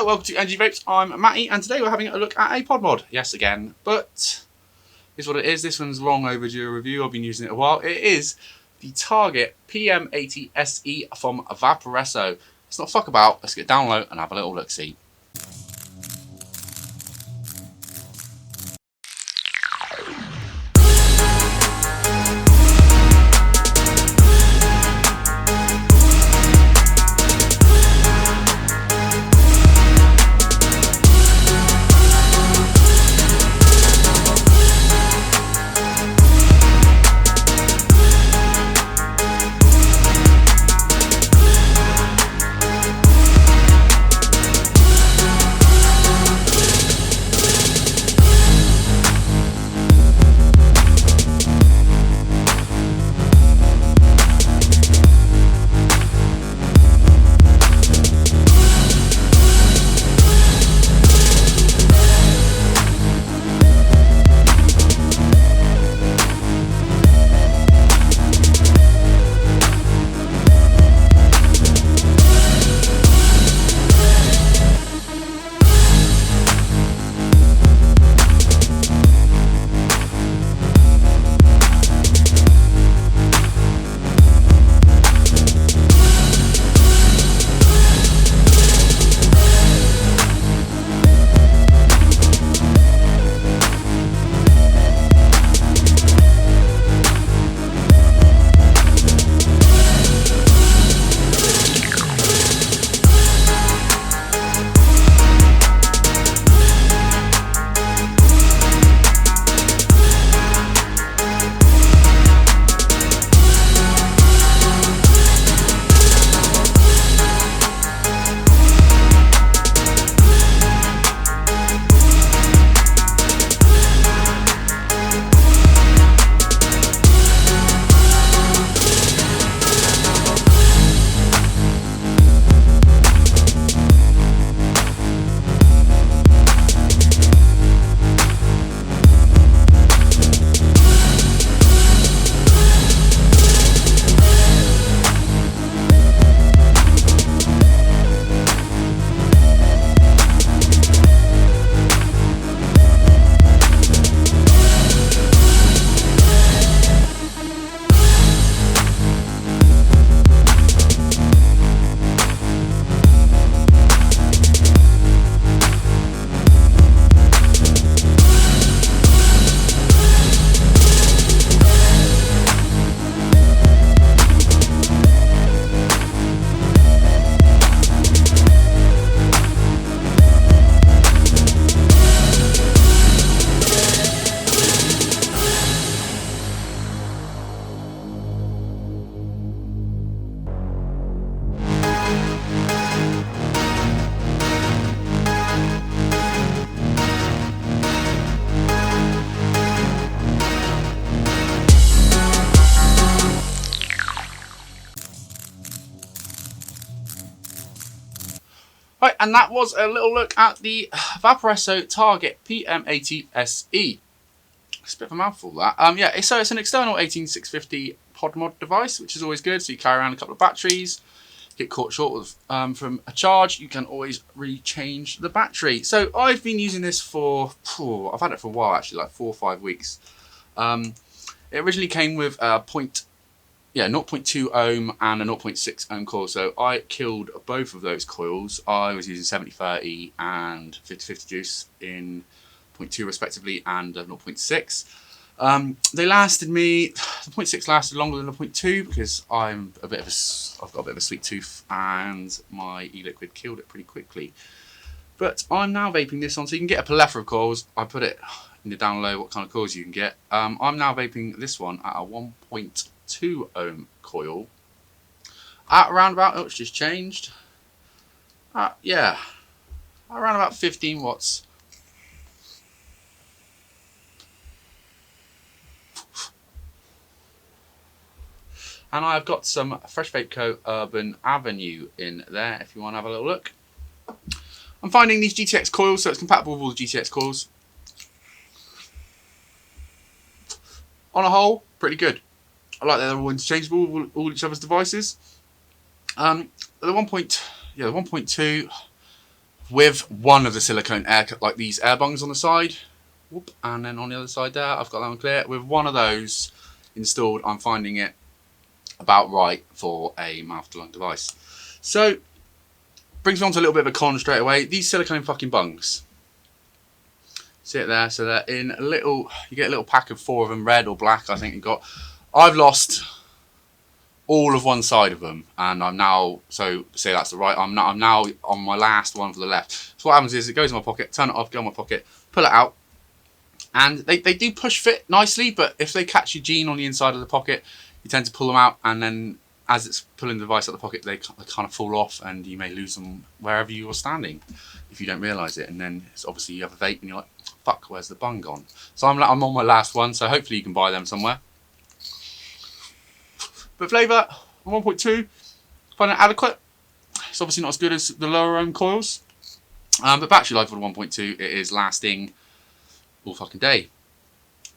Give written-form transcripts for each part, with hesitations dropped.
Hello, welcome to G Vapes. I'm Matty, and today we're having a look at a podmod. Yes, again, but here's what it is. This one's long overdue review. I've been using it a while. It is the Target PM80 SE from Vaporesso. Let's not fuck about. Let's get down low and have a little look-see. Right, and that was a little look at the Vaporesso Target PM80 SE. It's a bit of a mouthful, that. Yeah, so it's an external 18650 podmod device, which is always good. So you carry around a couple of batteries, get caught short with, from a charge, you can always rechange the battery. So I've been using this for, I've had it for a while actually, like 4 or 5 weeks. It originally came with a 0.2 ohm and a 0.6 ohm coil. So I killed both of those coils. I was using 70/30 and 50/50 juice in 0.2 respectively, and 0.6. They lasted me, the 0.6 lasted longer than the 0.2 because I've got a bit of a sweet tooth and my e-liquid killed it pretty quickly. But I'm now vaping this on, so you can get a plethora of coils. I put it in the down low what kind of coils you can get. I'm now vaping this one at a 1.2 ohm coil at around about, oh, it's just changed. Yeah, around about 15 watts. And I've got some Fresh Vape Co. Urban Avenue in there if you want to have a little look. I'm finding these GTX coils, so it's compatible with all the GTX coils. On a whole, pretty good. I like that they're all interchangeable with all each other's devices. The 1.2, with one of the silicone air, like these air bungs on the side. Whoop, and then on the other side there, I've got that one clear. With one of those installed, I'm finding it about right for a mouth to lung device. So, brings me on to a little bit of a con straight away. These silicone fucking bungs. See it there? So they're in a little, you get a little pack of 4 of them, red or black, I think you got. I've lost all of one side of them, and I'm now, so say that's the right, I'm now on my last one for the left. So what happens is it goes in my pocket, turn it off, go in my pocket, pull it out, and they do push fit nicely, but if they catch your jean on the inside of the pocket, you tend to pull them out, and then as it's pulling the device out of the pocket, they kind of fall off, and you may lose them wherever you're standing if you don't realise it. And then it's obviously you have a vape and you're like, fuck, where's the bung gone? So I'm on my last one, so hopefully you can buy them somewhere. But flavour, 1.2, find it adequate. It's obviously not as good as the lower ohm coils, but battery life for the 1.2, it is lasting all fucking day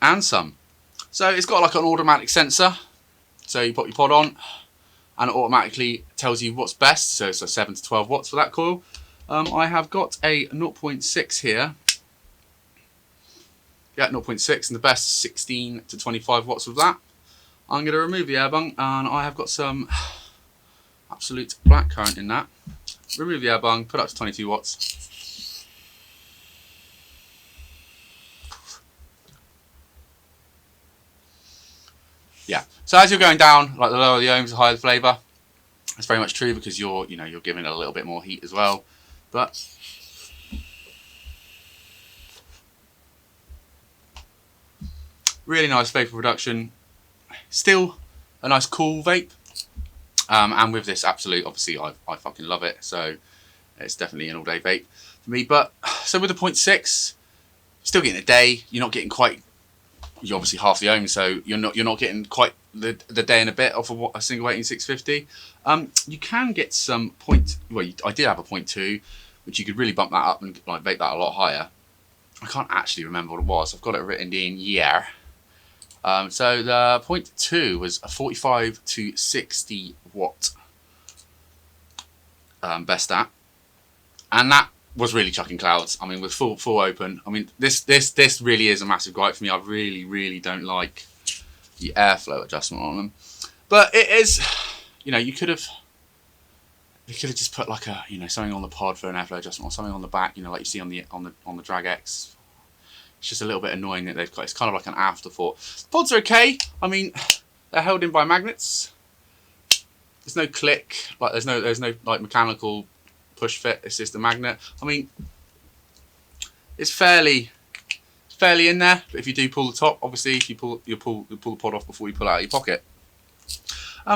and some. So it's got like an automatic sensor, so you put your pod on and it automatically tells you what's best. So it's a 7 to 12 watts for that coil. I have got a 0.6 here. Yeah, 0.6, and the best is 16 to 25 watts of that. I'm going to remove the air bung, and I have got some absolute black current in that. Remove the air bung, put up to 22 watts. Yeah, so as you're going down, like the lower the ohms, the higher the flavour. That's very much true because you're giving it a little bit more heat as well. But really nice vapor production. Still a nice cool vape. And with this Absolute, obviously I fucking love it. So it's definitely an all day vape for me. But so with the 0.6, still getting a day. You're not getting quite, you're obviously half the ohm, so you're not getting quite the day and a bit off of a single 18650. You can get some I did have a 0.2, which you could really bump that up and like vape that a lot higher. I can't actually remember what it was. I've got it written in here. So the 0.2 was a 45 to 60 watt best stat, and that was really chucking clouds. I mean, with full open. I mean, this really is a massive gripe for me. I really don't like the airflow adjustment on them, but it is, you could have just put like a something on the pod for an airflow adjustment, or something on the back, like you see on the Drag X. It's just a little bit annoying that they've got. It's kind of like an afterthought. The pods are okay. I mean, they're held in by magnets. There's no click. Like there's no like mechanical push fit. It's just a magnet. I mean, it's fairly in there. But if you do pull the top, obviously, if you pull the pod off before you pull it out of your pocket.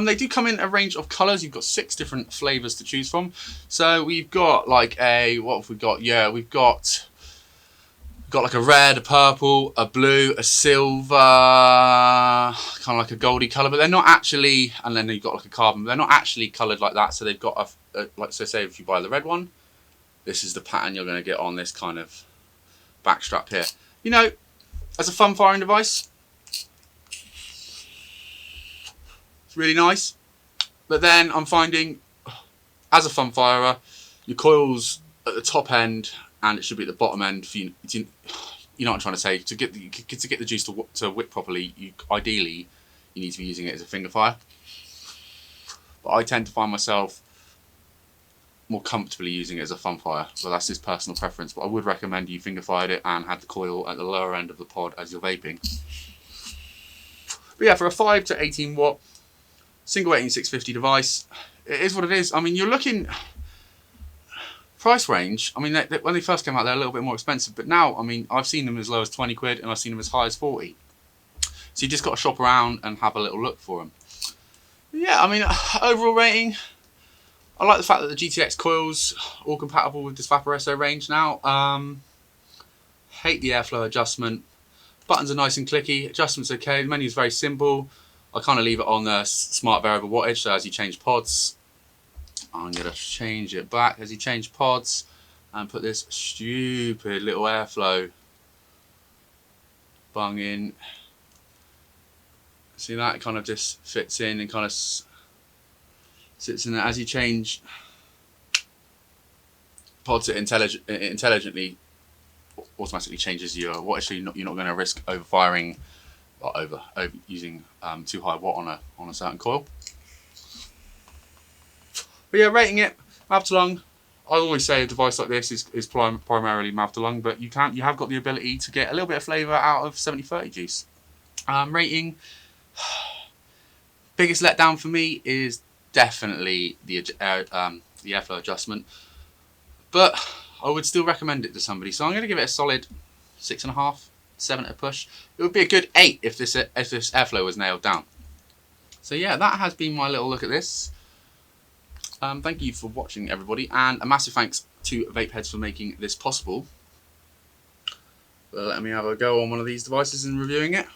They do come in a range of colours. You've got 6 different flavours to choose from. So we've got like what have we got? Yeah, we've got like a red, a purple, a blue, a silver, kind of like a goldy colour, but they're not actually, and then you've got like a carbon, but they're not actually coloured like that. So they've got like, so say if you buy the red one, this is the pattern you're going to get on this kind of backstrap here. As a fun firing device, it's really nice. But then I'm finding, as a fun firer, your coils at the top end, and it should be at the bottom end for you know what I'm trying to say. To get the juice to whip properly, ideally you need to be using it as a finger fire. But I tend to find myself more comfortably using it as a fun fire. So that's just personal preference. But I would recommend you finger fired it and had the coil at the lower end of the pod as you're vaping. But yeah, for a 5 to 18 watt single 18650 device, it is what it is. I mean, you're looking. Price range, I mean, when they first came out, they're a little bit more expensive, but now, I mean, I've seen them as low as 20 quid and I've seen them as high as 40. So you just got to shop around and have a little look for them. But yeah, I mean, overall rating, I like the fact that the GTX Coils all compatible with this Vaporesso range now. Hate the airflow adjustment. Buttons are nice and clicky. Adjustment's okay. The menu's very simple. I kind of leave it on the smart variable wattage, so as you change pods, I'm going to change it back as you change pods and put this stupid little airflow bung in. See that? It kind of just fits in and kind of sits in there as you change pods it intelligently automatically changes your wattage, so you're not going to risk overfiring or over using too high watt on a certain coil. But yeah, rating it mouth to lung. I always say a device like this is primarily mouth to lung, but you have got the ability to get a little bit of flavour out of 70/30 juice. Rating, biggest letdown for me is definitely the airflow adjustment, but I would still recommend it to somebody. So I'm going to give it a solid 6.5, 7 at a push. It would be a good 8 if this airflow was nailed down. So yeah, that has been my little look at this. Thank you for watching, everybody, and a massive thanks to Vapeheads for making this possible. Let me have a go on one of these devices and reviewing it.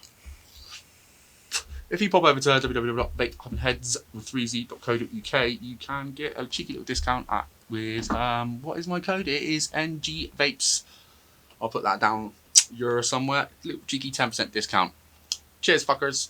If you pop over to www.vapeheads3z.co.uk, you can get a cheeky little discount with what is my code? It is G Vapes. I'll put that down Euro somewhere. Little cheeky 10% discount. Cheers, fuckers.